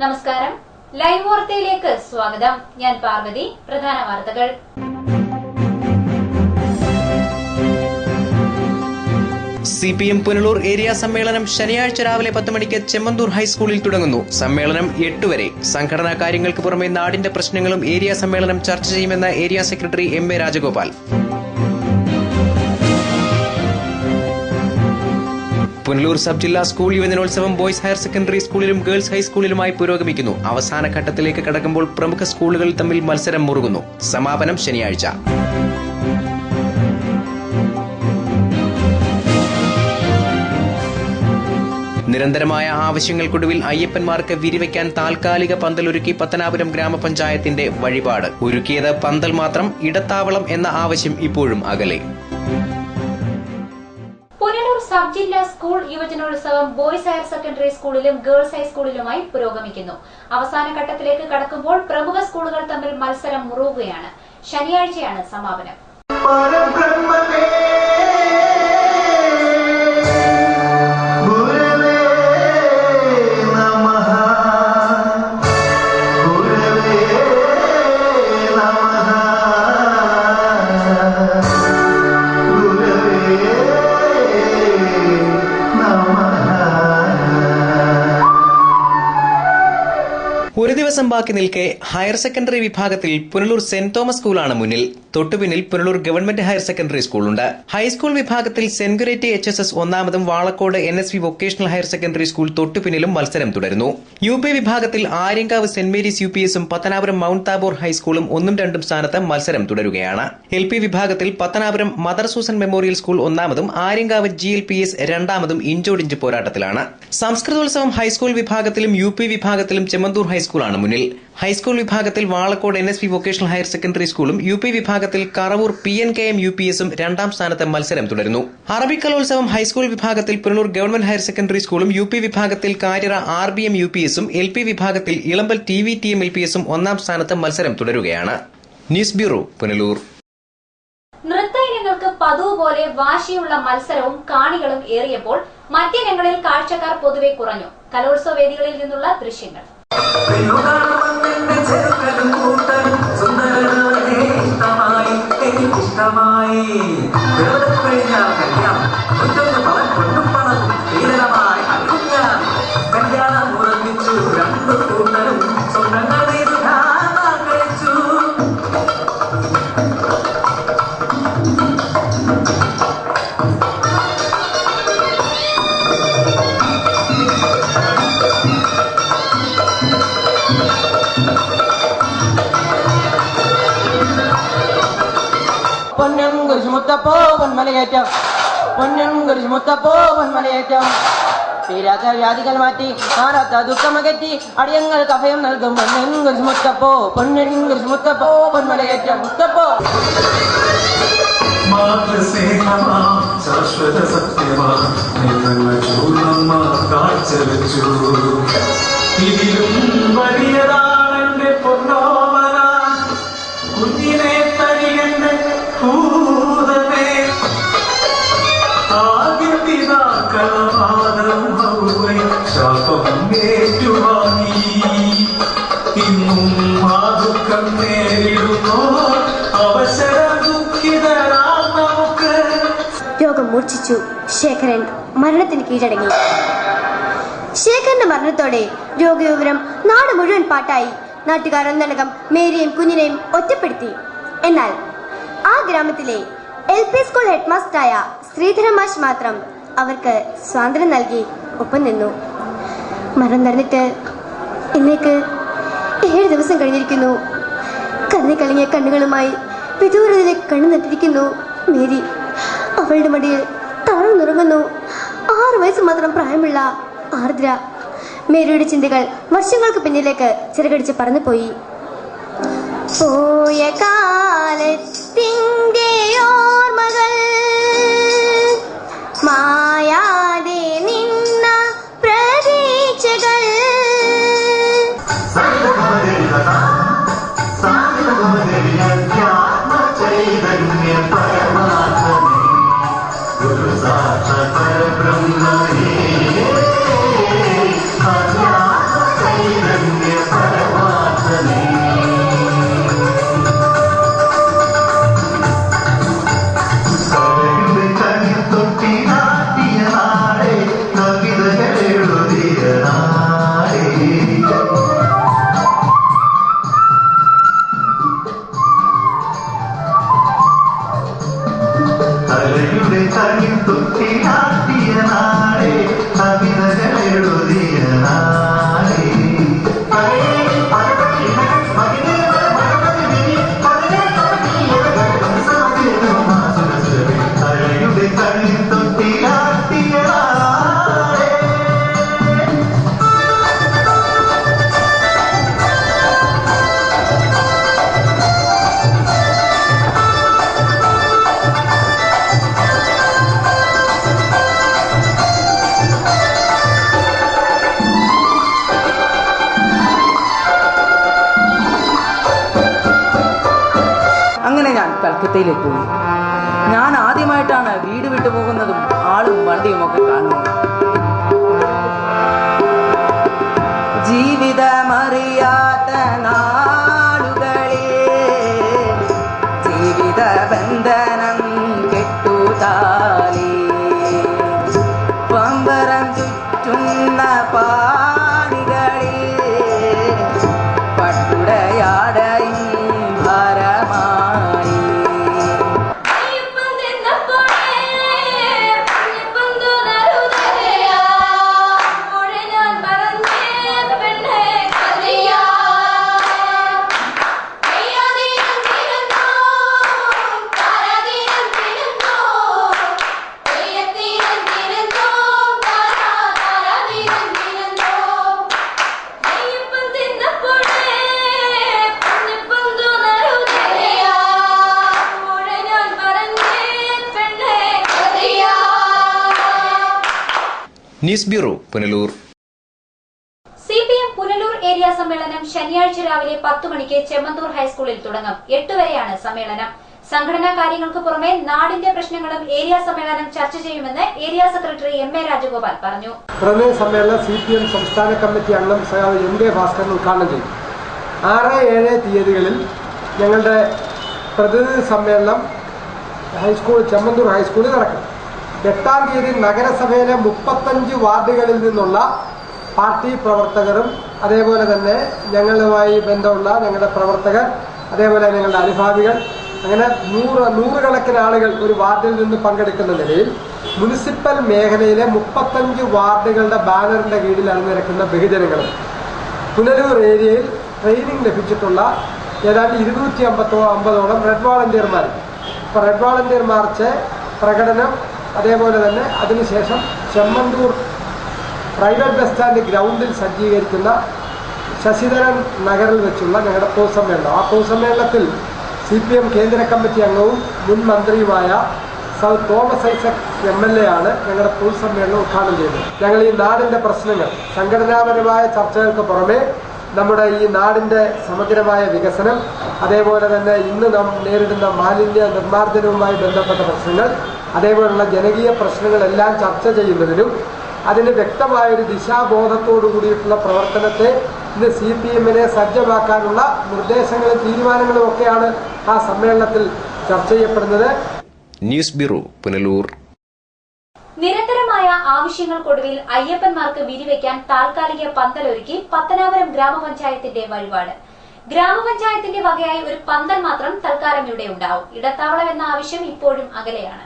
നമസ്കാരം, ലൈവ് വാർത്തയിലേക്ക് സ്വാഗതം. ഞാൻ പാർവതി. പ്രധാന വാർത്തകൾ. CPM പുനലൂർ ഏരിയ സമ്മേളനം ശനിയാഴ്ച രാവിലെ 10 മണിക്ക് ചെമ്മന്തൂർ ഹൈസ്കൂളിൽ തുടങ്ങുന്നു. സമ്മേളനം 8 വരെ. സംഘടനാ കാര്യങ്ങൾക്ക് പുറമെ നാടിന്റെ പ്രശ്നങ്ങളും ഏരിയ സമ്മേളനം ചർച്ച ചെയ്യുമെന്ന് area secretary MA Rajagopal. Punalur sub ജില്ലാ സ്കൂൾ യുവജനോത്സവം ബോയ്സ് ഹയർ സെക്കൻഡറി സ്കൂളിലും ഗേൾസ് ഹൈസ്കൂളിലുമായി പുരോഗമിക്കുന്നു. അവസാന ഘട്ടത്തിലേക്ക് കടക്കുമ്പോൾ പ്രമുഖ സ്കൂളുകൾ തമ്മിൽ മത്സരം മുറുകുന്നു. സമാപനം ശനിയാഴ്ച. നിരന്തരമായ ആവശ്യങ്ങൾക്കൊടുവിൽ അയ്യപ്പന്മാർക്ക് വിരിവയ്ക്കാൻ താൽക്കാലിക പന്തലൊരുക്കി പത്തനാപുരം ഗ്രാമപഞ്ചായത്തിന്റെ വഴിപാട്. ഒരുക്കിയത് പന്തൽ മാത്രം, ഇടത്താവളം എന്ന ആവശ്യം ഇപ്പോഴും അകലെ. പുനലൂർ സബ് ജില്ലാ സ്കൂൾ യുവജനോത്സവം ബോയ്സ് ഹയർ സെക്കൻഡറി സ്കൂളിലും ഗേൾസ് ഹൈസ്കൂളിലുമായി പുരോഗമിക്കുന്നു. അവസാന ഘട്ടത്തിലേക്ക് കടക്കുമ്പോൾ പ്രമുഖ സ്കൂളുകൾ തമ്മിൽ മത്സരം മുറുകുകയാണ്. ശനിയാഴ്ചയാണ് സമാപനം. ഒരു ദിവസം ബാക്കി നിൽക്കെ ഹയർ സെക്കൻഡറി വിഭാഗത്തിൽ പുനലൂർ സെന്റ് തോമസ് സ്കൂളാണ് മുന്നിൽ. തൊട്ടുപിന്നിൽ പുനലൂർ ഗവൺമെന്റ് ഹയർ സെക്കൻഡറി സ്കൂളുണ്ട്. ഹൈസ്കൂൾ വിഭാഗത്തിൽ സെന്റ് ഗുരേറ്റി HSS ഒന്നാമതും Valakode NSV vocational higher secondary school തൊട്ടുപിന്നിലും മത്സരം തുടരുന്നു. UP വിഭാഗത്തിൽ ആര്യങ്കാവ് സെന്റ് മേരീസ് UPSഉം പത്തനാപുരം മൌണ്ട് താബോർ ഹൈസ്കൂളും 1ഉം 2ഉം സ്ഥാനത്ത് മത്സരം തുടരുകയാണ്. LP വിഭാഗത്തിൽ Pathanapuram mother Susan memorial school ഒന്നാമതും ആര്യങ്കാവ് GLPS രണ്ടാമതും ഇഞ്ചോടിഞ്ച് പോരാട്ടത്തിലാണ്. സംസ്കൃതോത്സവം ഹൈസ്കൂൾ വിഭാഗത്തിലും UP വിഭാഗത്തിലും ചെമ്മന്തൂർ ഹൈസ്കൂളാണ് മുന്നിൽ. ഹൈസ്കൂൾ വിഭാഗത്തിൽ Valakkode NSV vocational higher secondary സ്കൂളും UP വിഭാഗത്തിൽ കറവൂർ PNKM UPSഉം രണ്ടാം സ്ഥാനത്ത് മത്സരം തുടരുന്നു. അറബിക് കലോത്സവം ഹൈസ്കൂൾ വിഭാഗത്തിൽ പുനലൂർ ഗവൺമെന്റ് ഹയർ സെക്കൻഡറി സ്കൂളും UP വിഭാഗത്തിൽ കാര്യറ RBM UPSഉം LP വിഭാഗത്തിൽ ഇളമ്പൽ TVTM LPSഉം ഒന്നാം സ്ഥാനത്ത് മത്സരം തുടരുകയാണ്. News bureau, Punalur. നൃത്ത ഇനങ്ങൾക്ക് പതിവ് പോലെ വാശിയുള്ള മത്സരവും കാണികളും ഏറിയപ്പോൾ മറ്റിനങ്ങളിൽ കാഴ്ചക്കാർ പൊതുവെ കുറഞ്ഞു. കലോത്സവ വേദികളിൽ നിന്നുള്ള ദൃശ്യങ്ങൾ. പൊന്നും കുരിശ് മുത്തപ്പോ പൊന്മലയേറ്റം, പൊന്നും കുരിശ് മുത്തപ്പോ പൊന്മലയേറ്റം. തീരാത്ത വ്യാധികൾ മാറ്റി മാറാത്ത ദുഃഖമകറ്റി അടിയങ്ങൾക്ക് അഭയം നൽകും പൊന്നും കുരിശ് മുത്തപ്പോ, പൊന്നും കുരിശ് മുത്തപ്പോ പൊന്മലയേറ്റം. മുത്തപ്പോ ശാശ്വത സത്യമാ കാഴ്ച വെച്ചു. ഇതിലും വലിയതാണെന്റെ പൊന്നോമന കുഞ്ഞിനെ തരികന്റെ ഭൂതമേ. ആദ്യ പിതാക്കളമാദം ഹൗവൈ ശാപം ഏറ്റുവാങ്ങി. ഇന്നും ആ ദുഃഖം നേരിടുന്നു അവസര ദുഃഖിതരാം നമുക്ക്. രോഗം മൂർച്ഛിച്ചു. ശേഖരൻ മരണത്തിന് കീഴടങ്ങി. ശേഖരന്റെ മരണത്തോടെ രോഗവിവരം നാട് മുഴുവൻ പാട്ടായി. നാട്ടുകാർ ഒന്നടങ്കം മേരിയെയും കുഞ്ഞിനെയും ഒറ്റപ്പെടുത്തി. എന്നാൽ ആ ഗ്രാമത്തിലെ LP സ്കൂൾ ഹെഡ് മാസ്റ്ററായ ശ്രീധരൻ മാഷ് മാത്രം അവർക്ക് സ്വാതന്ത്ര്യം നൽകി ഒപ്പം നിന്നു. മരണം നടന്നിട്ട് ഇന്നേക്ക് 7 ദിവസം കഴിഞ്ഞിരിക്കുന്നു. കണ്ണിക്കലങ്ങിയ കണ്ണുകളുമായി വിദൂരത്തിലേക്ക് കണ്ണു നട്ടിരിക്കുന്നു മേരി. അവളുടെ മടിയിൽ തളർന്നുറങ്ങുന്നു 6 വയസ്സ് മാത്രം പ്രായമുള്ള ആർദ്ര. മേരിയുടെ ചിന്തകൾ വർഷങ്ങൾക്ക് പിന്നിലേക്ക് ചിറകടിച്ച് പറന്നുപോയി. പോയ കാലത്തിന്റെ ഓർമ്മകൾ മായാതെ നിന്ന പ്രതീക്ഷകൾ. ബ്രഹ്മ കൽക്കത്തയിലെത്തുള്ളൂ. ഞാൻ ആദ്യമായിട്ടാണ് വീട് വിട്ടു പോകുന്നതും ആളും വണ്ടിയും ഒക്കെ കാണുന്നത്. ജീവിതമറിയാത്ത നാളുകളിൽ ജീവിത ബന്ധനം കെട്ടുതാലി പമ്പരം ചുറ്റുന്ന പാണികളിൽ പട്ടുടയാടയും ഭാരമായി news bureau Punalur. CPM Punalur area സമ്മേളനം ശനിയാഴ്ച രാവിലെ 10 മണിക്ക് ചെമ്മന്തൂർ ഹൈസ്കൂളിൽ തുടങ്ങും. 8 വരെയാണ് സമ്മേളനം. സംഘടനാ കാര്യങ്ങൾക്ക് പുറമെ നാടിന്റെ പ്രശ്നങ്ങളും ഏരിയ സമ്മേളനം ചർച്ച ചെയ്യുമെന്ന് ഏരിയ സെക്രട്ടറി MA രാജഗോപാൽ പറഞ്ഞു. പ്രമേയ സമ്മേളനം CPM സംസ്ഥാന കമ്മിറ്റി അംഗം MK ഭാസ്കരൻ ഉദ്ഘാടനം ചെയ്തു. 6-7 തീയതികളിൽ ഞങ്ങളുടെ പ്രതിനിധി സമ്മേളനം ചെമ്മന്തൂർ ഹൈസ്കൂളിൽ നടക്കും. 8-ാം തീയതി നഗരസഭയിലെ 35 വാർഡുകളിൽ നിന്നുള്ള പാർട്ടി പ്രവർത്തകരും അതേപോലെ തന്നെ ഞങ്ങളുമായി ബന്ധമുള്ള ഞങ്ങളുടെ പ്രവർത്തകർ അതേപോലെ ഞങ്ങളുടെ അനുഭാവികൾ അങ്ങനെ നൂറുകണക്കിന് ആളുകൾ ഒരു വാർഡിൽ നിന്ന് പങ്കെടുക്കുന്ന നിലയിൽ മുനിസിപ്പൽ മേഖലയിലെ 35 വാർഡുകളുടെ ബാനറിന്റെ കീഴിൽ അണിനിരക്കുന്ന ബഹുജനങ്ങളും പുനലൂർ ഏരിയയിൽ ട്രെയിനിങ് ലഭിച്ചിട്ടുള്ള ഏതാണ്ട് 250ഓളം റെഡ് വാളണ്ടിയർമാർ. അപ്പോൾ റെഡ് വാളണ്ടിയർ മാർച്ച് പ്രകടനം അതേപോലെ തന്നെ അതിനുശേഷം ചെമ്മന്തൂർ പ്രൈവറ്റ് ബസ് സ്റ്റാൻഡ് ഗ്രൗണ്ടിൽ സജ്ജീകരിക്കുന്ന ശശിധരൻ നഗറിൽ വെച്ചുള്ള ഞങ്ങളുടെ പൊതുസമ്മേളനം. ആ പൊതുസമ്മേളനത്തിൽ CPM കേന്ദ്ര കമ്മിറ്റി അംഗവും മുൻ മന്ത്രിയുമായ സൗ തോമസ് ഐസക് MLA ആണ് ഞങ്ങളുടെ പൊതുസമ്മേളനം ഉദ്ഘാടനം ചെയ്തത്. ഞങ്ങൾ ഈ നാടിൻ്റെ പ്രശ്നങ്ങൾ സംഘടനാപരമായ ചർച്ചകൾക്ക് പുറമെ നമ്മുടെ ഈ നാടിൻ്റെ സമഗ്രമായ വികസനം അതേപോലെ തന്നെ ഇന്ന് നാം നേരിടുന്ന മാലിന്യ നിർമ്മാർജ്ജനവുമായി ബന്ധപ്പെട്ട പ്രശ്നങ്ങൾ അതേപോലുള്ള ജനകീയ പ്രശ്നങ്ങളെല്ലാം ചർച്ച ചെയ്യുന്നതിനും അതിന് വ്യക്തമായൊരു ദിശാബോധത്തോടു കൂടിയിട്ടുള്ള പ്രവർത്തനത്തെ ഇന്ന് CPM-നെ സജ്ജമാക്കാനുള്ള നിർദ്ദേശങ്ങളും തീരുമാനങ്ങളും ഒക്കെയാണ് ആ സമ്മേളനത്തിൽ ചർച്ച ചെയ്യപ്പെടുന്നത്. News bureau Punalur. നിരന്തരമായ ആവശ്യങ്ങൾക്കൊടുവിൽ അയ്യപ്പന്മാർക്ക് വിരിവെക്കാൻ താൽക്കാലിക പന്തലൊരുക്കി പത്തനാപുരം ഗ്രാമപഞ്ചായത്തിന്റെ വഴിപാട്. ഗ്രാമപഞ്ചായത്തിന്റെ വകയായി ഒരു പന്തൽ മാത്രം തൽക്കാലം ഇവിടെ ഉണ്ടാവും. ഇടത്താവളം എന്ന ആവശ്യം ഇപ്പോഴും അകലെയാണ്.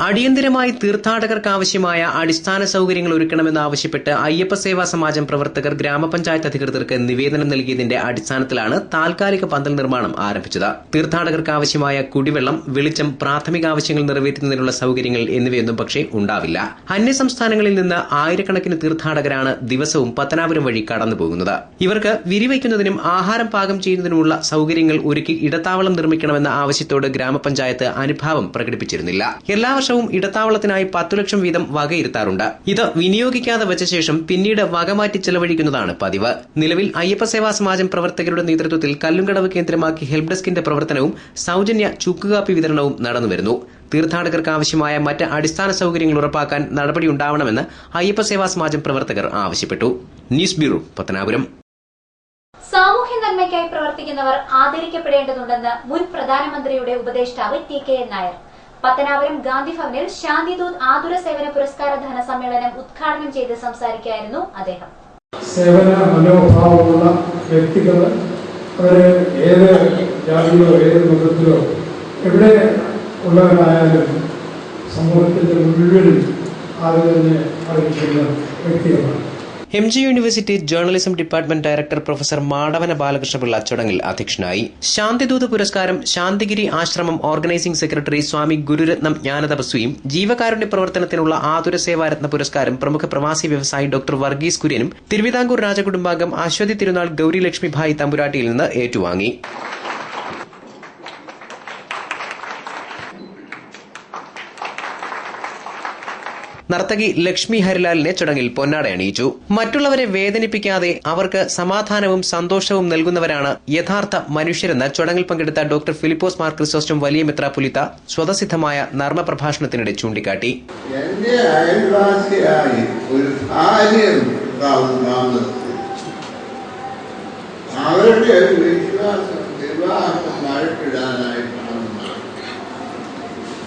അടിയന്തരമായി തീർത്ഥാടകർക്ക് ആവശ്യമായ അടിസ്ഥാന സൌകര്യങ്ങൾ ഒരുക്കണമെന്നാവശ്യപ്പെട്ട് അയ്യപ്പ സേവാ സമാജം പ്രവർത്തകർ ഗ്രാമപഞ്ചായത്ത് അധികൃതർക്ക് നിവേദനം നൽകിയതിന്റെ അടിസ്ഥാനത്തിലാണ് താൽക്കാലിക പന്തൽ നിർമ്മാണം ആരംഭിച്ചത്. തീർത്ഥാടകർക്ക് ആവശ്യമായ കുടിവെള്ളം, വെളിച്ചം, പ്രാഥമിക ആവശ്യങ്ങൾ നിറവേറ്റുന്നതിനുള്ള സൌകര്യങ്ങൾ എന്നിവയൊന്നും പക്ഷേ ഉണ്ടാവില്ല. അന്യസംസ്ഥാനങ്ങളിൽ നിന്ന് ആയിരക്കണക്കിന് തീർത്ഥാടകരാണ് ദിവസവും പത്തനാപുരം വഴി കടന്നുപോകുന്നത്. ഇവർക്ക് വിരിവയ്ക്കുന്നതിനും ആഹാരം പാകം ചെയ്യുന്നതിനുമുള്ള സൌകര്യങ്ങൾ ഒരുക്കി ഇടത്താവളം നിർമ്മിക്കണമെന്ന ആവശ്യത്തോട് ഗ്രാമപഞ്ചായത്ത് അനുഭാവം പ്രകടിപ്പിച്ചിരുന്നില്ല. എല്ലാ വർഷവും ഇടത്താവളത്തിനായി 10 ലക്ഷം വീതം വകയിരുത്താറുണ്ട്. ഇത് വിനിയോഗിക്കാതെ വെച്ച ശേഷം പിന്നീട് വകമാറ്റി ചെലവഴിക്കുന്നതാണ് പതിവ്. നിലവിൽ അയ്യപ്പ സേവാ സമാജം പ്രവർത്തകരുടെ നേതൃത്വത്തിൽ കല്ലുംകടവ് കേന്ദ്രമാക്കി ഹെൽപ് ഡെസ്കിന്റെ പ്രവർത്തനവും സൌജന്യ ചുക്കുകാപ്പി വിതരണവും നടന്നുവരുന്നു. തീർത്ഥാടകർക്ക് ആവശ്യമായ മറ്റ് അടിസ്ഥാന സൌകര്യങ്ങൾ ഉറപ്പാക്കാൻ നടപടിയുണ്ടാവണമെന്ന് അയ്യപ്പ സേവാ സമാജം പ്രവർത്തകർ ആവശ്യപ്പെട്ടു. News bureau Pathanapuram. സാമൂഹ്യ നന്മയ്ക്കായി പ്രവർത്തിക്കുന്നവർ ആദരിക്കപ്പെടേണ്ടതുണ്ടെന്ന് മുൻ പ്രധാനമന്ത്രിയുടെ ഉപദേഷ്ടാവ് TK നായർ. പത്തനാപുരം ഗാന്ധി ഭവനിൽ ശാന്തിദൂത് ആതുര സേവന പുരസ്കാരദാന സമ്മേളനം ഉദ്ഘാടനം ചെയ്ത് സംസാരിക്കുകയായിരുന്നു അദ്ദേഹം. സേവന മനോഭാവമുള്ള വ്യക്തികൾ അവര് ഏത് ജാതിയിലോ ഏത് മതത്തിലോ എവിടെ ഉള്ളവരായാലും സമൂഹത്തിന്റെ മുഴുവനും ആദരവിനെ അറിയിക്കുന്ന വ്യക്തികളാണ്. MG university journalism department director professor Madavana Balakrishnapillai ചടങ്ങിൽ അധ്യക്ഷനായി. ശാന്തിദൂത് പുരസ്കാരം ശാന്തിഗിരി ആശ്രമം ഓർഗനൈസിംഗ് സെക്രട്ടറി സ്വാമി ഗുരുരത്നം ജ്ഞാനതപസ്വിയും ജീവകാരുണ്യ പ്രവർത്തനത്തിനുള്ള ആതുര സേവാരത്ന പുരസ്കാരം പ്രമുഖ പ്രവാസി വ്യവസായി ഡോക്ടർ വർഗീസ് കുര്യനും തിരുവിതാംകൂർ രാജകുടുംബാംഗം അശ്വതി തിരുനാൾ ഗൌരി ലക്ഷ്മിഭായ് തമ്പുരാട്ടിയിൽ നിന്ന് ഏറ്റുവാങ്ങി. നർത്തകി ലക്ഷ്മി ഹരിലാലിനെ ചടങ്ങിൽ പൊന്നാട അണിയിച്ചു. മറ്റുള്ളവരെ വേദനിപ്പിക്കാതെ അവർക്ക് സമാധാനവും സന്തോഷവും നൽകുന്നവരാണ് യഥാർത്ഥ മനുഷ്യരെന്ന് ചടങ്ങിൽ പങ്കെടുത്ത ഡോക്ടർ ഫിലിപ്പോസ് മാർ ക്രിസോസ്റ്റം വലിയ മെത്രാപ്പൊലീത്ത സ്വതസിദ്ധമായ നർമ്മ പ്രഭാഷണത്തിനിടെ ചൂണ്ടിക്കാട്ടി. എന്റെ അയൽവാസിയായി ഒരു ഭാര്യം അവരുടെ വിശ്വാസം വിവാഹം മഴക്കിടാനായിട്ടാണ്.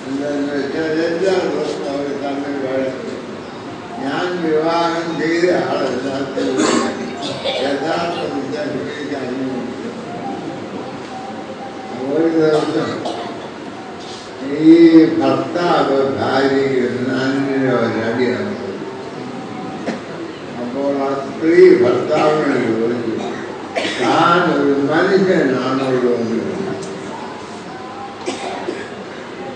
എന്താണെന്ന് വെച്ചാൽ എല്ലാ ദിവസവും അവർ തമ്മിൽ വഴക്ക്. ഞാൻ വിവാഹം ചെയ്ത ആളെല്ലാത്തിൽ യഥാർത്ഥ വിദ്യാഭ്യാസം ഒരു ദിവസം ഈ ഭർത്താവ് ഭാര്യയ്ക്ക് നല്ലൊരടിയാണ്. അപ്പോൾ ആ സ്ത്രീ ഭർത്താവിനെ ചോദിച്ചു, താൻ ഒരു മനുഷ്യനാണുള്ളൂ എന്ന്.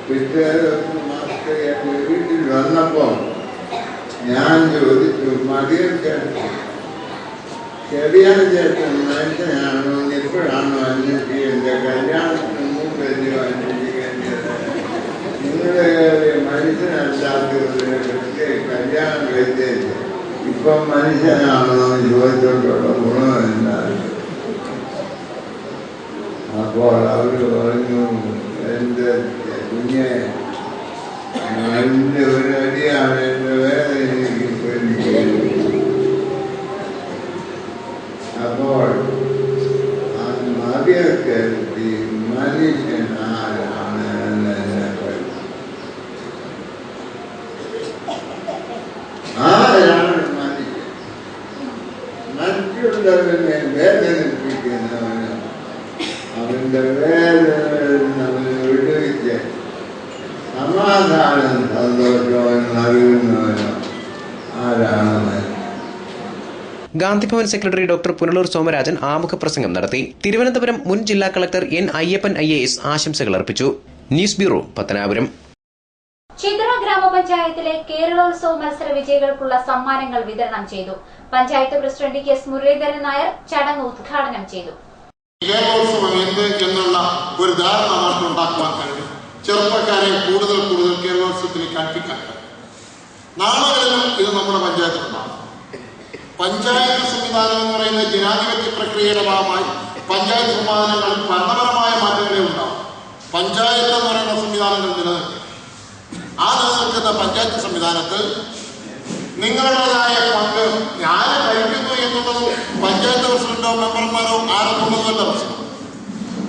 പിറ്റേ ദിവസം ആ സ്ത്രീ എൻ്റെ വീട്ടിൽ വന്നപ്പോൾ ഞാൻ ചോദിച്ചു, മതിയ ചേട്ടൻ ചെറിയാൻ ചേട്ടൻ മനുഷ്യനാണോ എപ്പോഴാണോ അന്വേഷിക്കേണ്ടത്? കല്യാണത്തിന് മുമ്പ് എന്തിനോ അന്വേഷിക്കേണ്ടത്? നിങ്ങളുടെ മനുഷ്യനല്ലാത്തവരെ കല്യാണം കഴിച്ചേച്ച് ഇപ്പം മനുഷ്യനാണോ എന്ന് ചോദിച്ചോട്ടുള്ള ഗുണം എന്താണ്? അപ്പോൾ അവർ പറഞ്ഞു, എൻ്റെ കുഞ്ഞെ നല്ല ഒരു അടിയാണ് എൻ്റെ വേദന എനിക്ക് പേടിക്കുന്നത്. അപ്പോൾ ആ മതിയൊക്കെ മനുഷ്യൻ ആരാണ് എന്നെ പഠിച്ചു. ആരാണ് മനുഷ്യൻ? മറ്റുള്ളവനെ വേദനിപ്പിക്കുന്നവനോ അവന്റെ വേദനകളിൽ അവനെ വിടുവിച്ച് സമാധാനം സന്തോഷവും നൽകുന്നവനോ ആരാണ് മനുഷ്യൻ? ഗാന്ധിഭവൻ സെക്രട്ടറി ഡോക്ടർ പുനലൂർ സോമരാജൻ ആമുഖ പ്രസംഗം നടത്തി. തിരുവനന്തപുരം മുൻ ജില്ലാ കളക്ടർ എൻ അയ്യപ്പൻ IAS ആശംസകൾ അർപ്പിച്ചു. News bureau, Pathanapuram. ചിത്ര ഗ്രാമപഞ്ചായത്തിലെ കേരളോത്സവ മത്സര വിജയികൾക്കുള്ള സമ്മാനങ്ങൾ വിതരണം ചെയ്തു. പഞ്ചായത്ത് പ്രസിഡന്റ് KS മുരളീധരൻ നായർ ചടങ്ങ് ഉദ്ഘാടനം ചെയ്തു. കേരളോത്സവം എന്ത് എന്നുള്ള ഒരു ധാരണ നാട്ടിലുണ്ടാക്കുവാൻ കഴിയും. ചെറുപ്പക്കാരെ കൂടുതൽ കേരളോത്സവത്തിലേക്ക് അടുപ്പിക്കാൻ കഴിയും. നാളുകളിലും ഇത് നമ്മുടെ പഞ്ചായത്തിലുണ്ടാകും. പഞ്ചായത്ത് സംവിധാനം എന്ന് പറയുന്ന ജനാധിപത്യ പ്രക്രിയയുടെ ഭാഗമായി പഞ്ചായത്ത് സംവിധാനങ്ങളിൽ ഭരണപരമായ മാറ്റങ്ങളെ ഉണ്ടാകും. പഞ്ചായത്ത് എന്ന് പറയുന്ന സംവിധാനങ്ങൾ നിലനിൽക്കും. ആ നിലനിൽക്കുന്ന പഞ്ചായത്ത് സംവിധാനത്തിൽ നിങ്ങളുടേതായ പങ്ക് ഞാൻ കഴിക്കുന്നു എന്നുള്ളതും പഞ്ചായത്ത് പ്രസിഡന്റോ മെമ്പർമാരോ ആരെന്നുള്ളതല്ല പ്രശ്നം.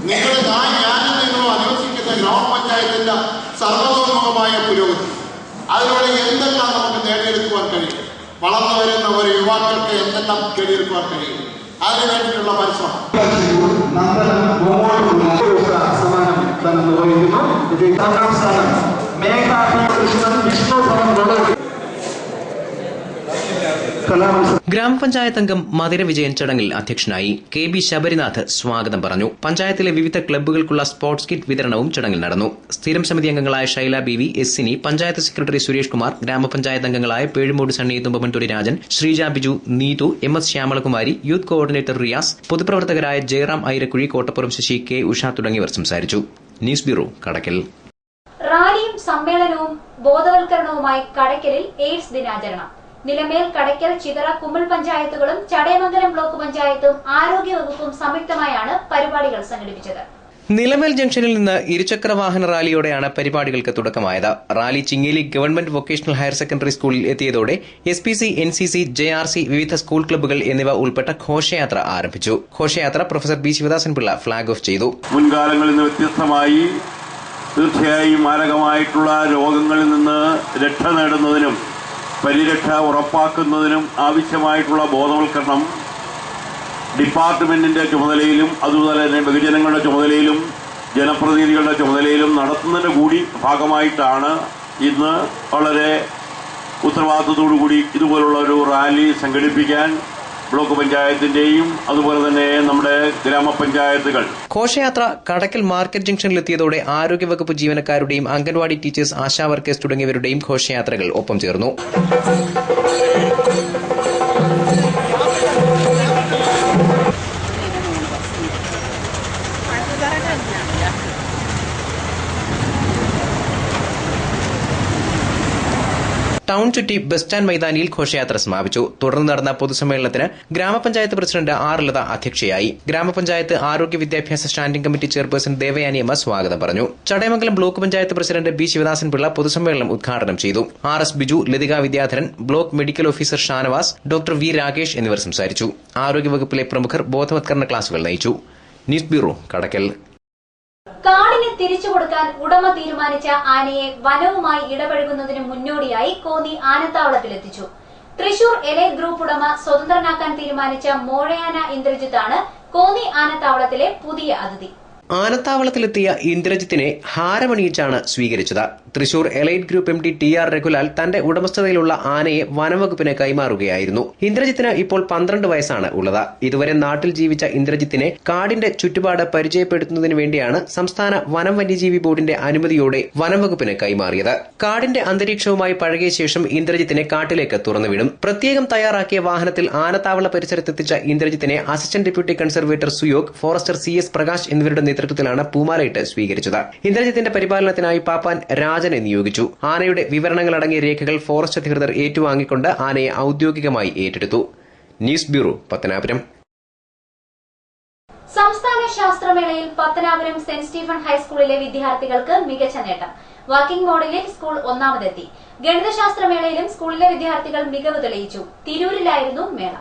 ഞാനും നിങ്ങളോ അനുവദിക്കുന്ന ഗ്രാമപഞ്ചായത്തിന്റെ സർവതോന്മുഖമായ പുരോഗതി, അതിലൂടെ എന്തെല്ലാം നമുക്ക് നേടിയെടുക്കുവാൻ കഴിയും, വളർന്നു വരുന്ന ഒരു യുവാക്കൾക്ക് എന്തെല്ലാം നേടിയെടുക്കുവാൻ കഴിയും, അതിനു വേണ്ടിയിട്ടുള്ള പരിശ്രമം. ഗ്രാമപഞ്ചായത്ത് അംഗം മധുര വിജയൻ ചടങ്ങിൽ അധ്യക്ഷനായി. KB ശബരിനാഥ് സ്വാഗതം പറഞ്ഞു. പഞ്ചായത്തിലെ വിവിധ ക്ലബ്ബുകൾക്കുള്ള സ്പോർട്സ് കിറ്റ് വിതരണവും ചടങ്ങിൽ നടന്നു. സ്ഥിരം സമിതി അംഗങ്ങളായ ശൈല BV, എസ്സിനി, പഞ്ചായത്ത് സെക്രട്ടറി സുരേഷ് കുമാർ, ഗ്രാമപഞ്ചായത്ത് അംഗങ്ങളായ Pezhumoodu Sunny, Thumbamonthudi Rajan, Sreeja Biju, Neethu, MS Shyamalakumari, youth coordinator Riyas, പൊതുപ്രവർത്തകരായ ജയറാം ഐരക്കുഴി, കോട്ടപ്പുറം ശശി, K ഉഷ തുടങ്ങിയവർ സംസാരിച്ചു. News bureau, Kadakkal. റാലിയും സമ്മേളനവും ബോധവൽക്കരണവുമായി കടക്കലിൽ എയ്ഡ്സ് ദിനാചരണം. നിലമേൽ, കടയ്ക്കൽ, ചിതറ, കുമ്മിൾ പഞ്ചായത്തുകളും ചടയമംഗലം ബ്ലോക്ക് പഞ്ചായത്തും ആരോഗ്യവകുപ്പും സംയുക്തമായാണ് പരിപാടികൾ സംഘടിപ്പിച്ചത്. നിലമേൽ ജംഗ്ഷനിൽ നിന്ന് ഇരുചക്ര വാഹന റാലിയോടെയാണ് പരിപാടികൾക്ക് തുടക്കമായത്. Rally Chingeli government vocational higher secondary സ്കൂളിൽ എത്തിയതോടെ SPC, NCC, JRC, വിവിധ സ്കൂൾ ക്ലബ്ബുകൾ എന്നിവ ഉൾപ്പെട്ട ഘോഷയാത്ര ആരംഭിച്ചു. ഘോഷയാത്ര പ്രൊഫസർ B. ശിവദാസൻപിള്ള ഫ്ളാഗ് ഓഫ് ചെയ്തു. മുൻകാലങ്ങളിൽ നിന്ന് വ്യത്യസ്തമായി തീർച്ചയായും മാരകമായിട്ടുള്ള രോഗങ്ങളിൽ നിന്ന് രക്ഷ നേടുന്നതിനും പരിരക്ഷ ഉറപ്പാക്കുന്നതിനും ആവശ്യമായിട്ടുള്ള ബോധവൽക്കരണം ഡിപ്പാർട്ട്മെന്റിന്റെ ചുമതലയിലും അതുപോലെ തന്നെ ബഹുജനങ്ങളുടെ ചുമതലയിലും ജനപ്രതിനിധികളുടെ ചുമതലയിലും നടത്തുന്നതിന്റെ കൂടി ഭാഗമായിട്ടാണ് ഇന്ന് വളരെ ഉത്തരവാദിത്തത്തോടുകൂടി ഇതുപോലുള്ള ഒരു റാലി സംഘടിപ്പിക്കാൻ ബ്ലോക്ക് പഞ്ചായത്തിന്റെയും അതുപോലെ തന്നെ നമ്മുടെ ഗ്രാമപഞ്ചായത്തുകൾ. ഘോഷയാത്ര കടക്കൽ മാർക്കറ്റ് ജംഗ്ഷനിലെത്തിയതോടെ ആരോഗ്യവകുപ്പ് ജീവനക്കാരുടെയും അംഗൻവാടി ടീച്ചേഴ്സ്, ആശാ വർക്കേഴ്സ് തുടങ്ങിയവരുടെയും ഘോഷയാത്രകൾ ഒപ്പം ചേർന്നു. ടൗൺ ചുറ്റി ബസ് സ്റ്റാൻഡ് മൈതാനിയിൽ ഘോഷയാത്ര സമാപിച്ചു. തുടർന്ന് നടന്ന പൊതുസമ്മേളനത്തിന് ഗ്രാമപഞ്ചായത്ത് പ്രസിഡന്റ് ആർ ലത അധ്യക്ഷയായി. ഗ്രാമപഞ്ചായത്ത് ആരോഗ്യ വിദ്യാഭ്യാസ സ്റ്റാൻഡിംഗ് കമ്മിറ്റി ചെയർപേഴ്സൺ ദേവയാനിയമ്മ സ്വാഗതം പറഞ്ഞു. Chadayamangalam block panchayat president B Sivadasan Pillai പൊതുസമ്മേളനം ഉദ്ഘാടനം ചെയ്തു. R S Biju, Lathika Vidyadharan, block medical officer Shanavas, doctor V Rakesh എന്നിവർ സംസാരിച്ചു. ആരോഗ്യവകുപ്പിലെ പ്രമുഖർ ബോധവത്കരണ ക്ലാസുകൾ നയിച്ചു. News bureau, Kadakkal. കാടിന് തിരിച്ചു കൊടുക്കാൻ ഉടമ തീരുമാനിച്ച ആനയെ വനവുമായി ഇടപഴകുന്നതിന് മുന്നോടിയായി കോന്നി ആനത്താവളത്തിലെത്തിച്ചു. തൃശൂർ എലൈറ്റ് ഗ്രൂപ്പ് ഉടമ സ്വതന്ത്രനാക്കാൻ തീരുമാനിച്ച മോഴയാന ഇന്ദ്രജിത്താണ് കോന്നി ആനത്താവളത്തിലെ പുതിയ അതിഥി. ആനത്താവളത്തിലെത്തിയ ഇന്ദ്രജിത്തിനെ ഹാരമണിയിച്ചാണ് സ്വീകരിച്ചത്. Thrissur elite group MD TR രഘുലാൽ തന്റെ ഉടമസ്ഥതയിലുള്ള ആനയെ വനംവകുപ്പിന് കൈമാറുകയായിരുന്നു. ഇന്ദ്രജിത്തിന് ഇപ്പോൾ 12 വയസ്സാണ് ഉള്ളത്. ഇതുവരെ നാട്ടിൽ ജീവിച്ച ഇന്ദ്രജിത്തിനെ കാടിന്റെ ചുറ്റുപാട് പരിചയപ്പെടുത്തുന്നതിന് വേണ്ടിയാണ് സംസ്ഥാന വനം വന്യജീവി ബോർഡിന്റെ അനുമതിയോടെ വനംവകുപ്പിന് കൈമാറിയത്. കാടിന്റെ അന്തരീക്ഷവുമായി പഴകിയ ശേഷം ഇന്ദ്രജിത്തിനെ കാട്ടിലേക്ക് തുറന്നുവിടും. പ്രത്യേകം തയ്യാറാക്കിയ വാഹനത്തിൽ ആനത്താവള പരിസരത്തെത്തിച്ച ഇന്ദ്രജിത്തിനെ assistant deputy conservator Suyog, forester CS Prakash എന്നിവരുടെ നേതൃത്വത്തിലാണ് പൂമാലയിട്ട് സ്വീകരിച്ചത്. ഇന്ദ്രജിത്തിന്റെ പരിപാലനത്തിനായി പാപ്പാൻ രാജനെ നിയോഗിച്ചു. ആനയുടെ വിവരണങ്ങളടങ്ങിയ രേഖകൾ ഫോറസ്റ്റ് അധികൃതർ ഏറ്റുവാങ്ങിക്കൊണ്ട് ആനയെ ഔദ്യോഗികമായി ഏറ്റെടുത്തു. News bureau, Pathanapuram. സംസ്ഥാന ശാസ്ത്രമേളയിൽ പത്തനാപുരം സെന്റ് സ്റ്റീഫൻ ഹൈസ്കൂളിലെ വിദ്യാർത്ഥികൾക്ക് മികച്ച നേട്ടം. വർക്കിംഗ് മോഡലിൽ സ്കൂൾ ഒന്നാമതെത്തി. ഗണിതശാസ്ത്രമേളയിലും സ്കൂളിലെ വിദ്യാർത്ഥികൾ മികവ് തെളിയിച്ചു. തിരൂരിലായിരുന്നു മേള.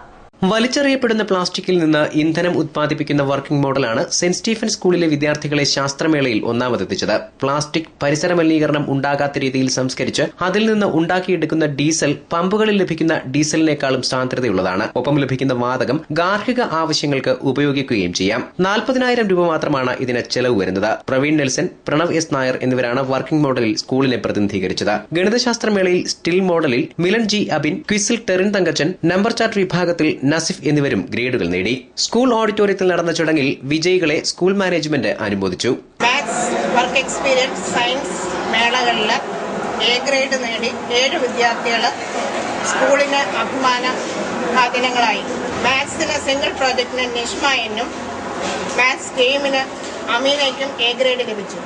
വലിച്ചെറിയപ്പെടുന്ന പ്ലാസ്റ്റിക്കിൽ നിന്ന് ഇന്ധനം ഉത്പാദിപ്പിക്കുന്ന വർക്കിംഗ് മോഡലാണ് സെന്റ് സ്റ്റീഫൻ സ്കൂളിലെ വിദ്യാർത്ഥികളെ ശാസ്ത്രമേളയിൽ ഒന്നാമതെത്തിച്ചത്. പ്ലാസ്റ്റിക് പരിസര മലിനീകരണം ഉണ്ടാകാത്ത രീതിയിൽ സംസ്കരിച്ച് അതിൽ നിന്ന് ഉണ്ടാക്കിയെടുക്കുന്ന ഡീസൽ പമ്പുകളിൽ ലഭിക്കുന്ന ഡീസലിനേക്കാളും സാന്ദ്രതയുള്ളതാണ്. ഒപ്പം ലഭിക്കുന്ന വാതകം ഗാർഹിക ആവശ്യങ്ങൾക്ക് ഉപയോഗിക്കുകയും ചെയ്യാം. 40,000 രൂപ മാത്രമാണ് ഇതിന് ചെലവ് വരുന്നത്. പ്രവീൺ നെൽസൺ, പ്രണവ് S നായർ എന്നിവരാണ് വർക്കിംഗ് മോഡലിൽ സ്കൂളിനെ പ്രതിനിധീകരിച്ചത്. ഗണിതശാസ്ത്രമേളയിൽ സ്റ്റിൽ മോഡലിൽ മിലൻ G അബിൻ, ക്വിസിൽ ടെറിൻ തങ്കച്ചൻ, നമ്പർ ചാർട്ട് വിഭാഗത്തിൽ നസിഫ് എന്നിവരും ഗ്രേഡുകൾ നേടി. സ്കൂൾ ഓഡിറ്റോറിയത്തിൽ നടന്ന ചടങ്ങിൽ വിജയികളെ സ്കൂൾ മാനേജ്മെന്റ് അനുമോദിച്ചു. മാത്സ്, വർക്ക് എക്സ്പീരിയൻസ്, സയൻസ് മേളകളിൽ A ഗ്രേഡ് നേടി 7 വിദ്യാർത്ഥികൾ സ്കൂളിന് അഭിമാന ഭാജനങ്ങളായി. മാത്സിന് സിംഗിൾ പ്രോജക്റ്റിന് നിഷ്മയനും മാത്സ് ഗെയിമിന് അമീനയ്ക്കും A ഗ്രേഡ് ലഭിച്ചു.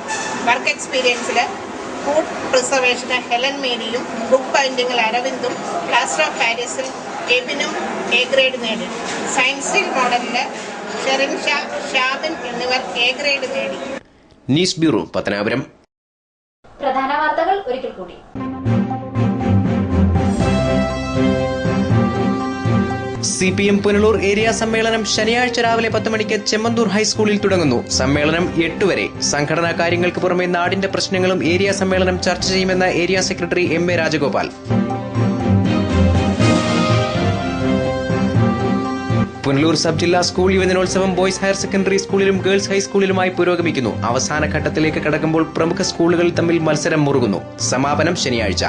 വർക്ക് എക്സ്പീരിയൻസിൽ ഫുഡ് പ്രിസർവേഷന് ഹെലൻ മേരിയും, ബുക്ക് ബൈൻഡിങ്ങിൽ അരവിന്ദും, പ്ലാസ്റ്റർ ഓഫ് പാരീസിൽ എബിനും A ഗ്രേഡ് നേടി. സയൻസിൽ മോഡലില് ഷെറിൻ ഷാ, ഷാബിൻ എന്നിവർ A ഗ്രേഡ് നേടി. News bureau, Pathanapuram. പ്രധാന വാർത്തകൾ ഒരിക്കൽ കൂടി. CPM പുനലൂർ ഏരിയ സമ്മേളനം ശനിയാഴ്ച രാവിലെ 10 മണിക്ക് ചെമ്മന്തൂർ ഹൈസ്കൂളിൽ തുടങ്ങുന്നു. സമ്മേളനം 8 വരെ. സംഘടനാ കാര്യങ്ങൾക്ക് പുറമെ നാടിന്റെ പ്രശ്നങ്ങളും ഏരിയ സമ്മേളനം ചർച്ച ചെയ്യുമെന്ന് area secretary MA Rajagopal. Punalur sub ജില്ലാ സ്കൂൾ യുവജനോത്സവം ബോയ്സ് ഹയർ സെക്കൻഡറി സ്കൂളിലും ഗേൾസ് ഹൈസ്കൂളിലുമായി പുരോഗമിക്കുന്നു. അവസാന ഘട്ടത്തിലേക്ക് കടക്കുമ്പോൾ പ്രമുഖ സ്കൂളുകൾ തമ്മിൽ മത്സരം മുറുകുന്നു. സമാപനം ശനിയാഴ്ച.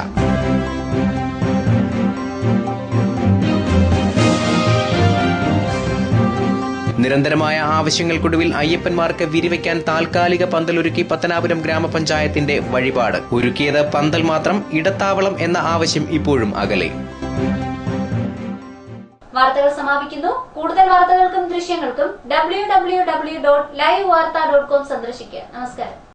നിരന്തരമായ ആവശ്യങ്ങൾക്കൊടുവിൽ അയ്യപ്പന്മാർക്ക് വിരിവയ്ക്കാൻ താൽക്കാലിക പന്തലൊരുക്കി പത്തനാപുരം ഗ്രാമപഞ്ചായത്തിന്റെ വഴിപാട്. ഒരുക്കിയത് പന്തൽ മാത്രം, ഇടത്താവളം എന്ന ആവശ്യം ഇപ്പോഴും അകലെ. വാർത്തകൾ സമാപിക്കുന്നു. കൂടുതൽ വാർത്തകൾക്കും ദൃശ്യങ്ങൾക്കും www.livevarta.com സന്ദർശിക്കുക. നമസ്കാരം.